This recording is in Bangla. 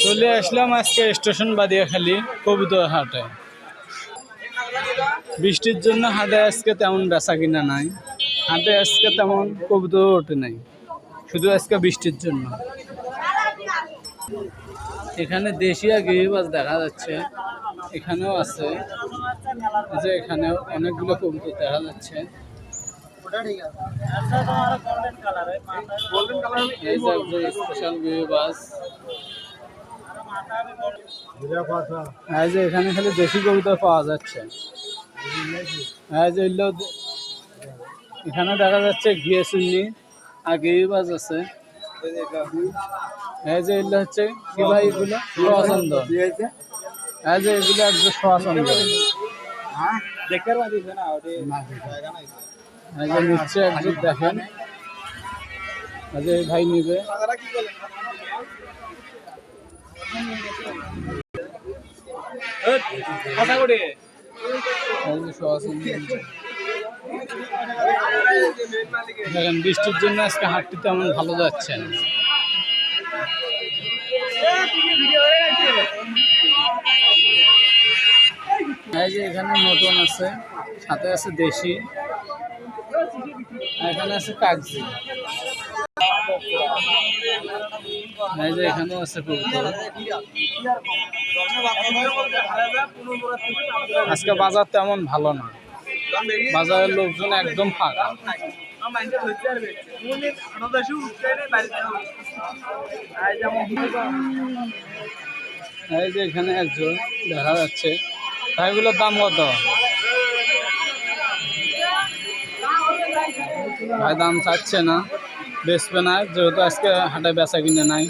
চলে আসলাম আজকে স্টেশন বাদিয়াখালী কবুতর হাটে। বৃষ্টির জন্য হাটে আজকে তেমন বেচা কিনা নাই, হাটে আজকে তেমন কবুতর ওঠে নাই, শুধু আজকে বৃষ্টির জন্য। এখানে দেশি আর গিরিবাজ দেখা যাচ্ছে, এখানেও আছে, যে এখানেও অনেকগুলো কবুতর দেখা যাচ্ছে। এই যে একজন স্পেশাল গিরিবাজ। এই যে এখানে খালি দেশি কবুতর পাওয়া যাচ্ছে। এই যে এখানে দেখা যাচ্ছে ঘিয়ে চুন্নি আর গিরিবাজ আছে। এই যে এগুলো হচ্ছে কি ভাই, এগুলো সোয়াচন্দন। এই যে এগুলো একজন সোয়াচন্দন। এই যে নিচ্ছে একজন, দেখেন এই যে ভাই নিবে। দেখেন বৃষ্টির জন্য আজকে হাটটি তেমন ভালো যাচ্ছে না। এই যে এখানে নতুন আছে, সাথে আছে দেশি, এখানে আছে কাগজি। এই যে এখানে আছে কবুতর। আজকে বাজার তেমন ভালো না, বাজারের লোকজন একদম ফাঁকা। এই যে এখানে একজন দেখা যাচ্ছে, ভাইগুলোর দাম কত ভাই? দাম চাচ্ছে না, বেচবে না, যেহেতু আজকে হাটে বেচা কিনে নাই।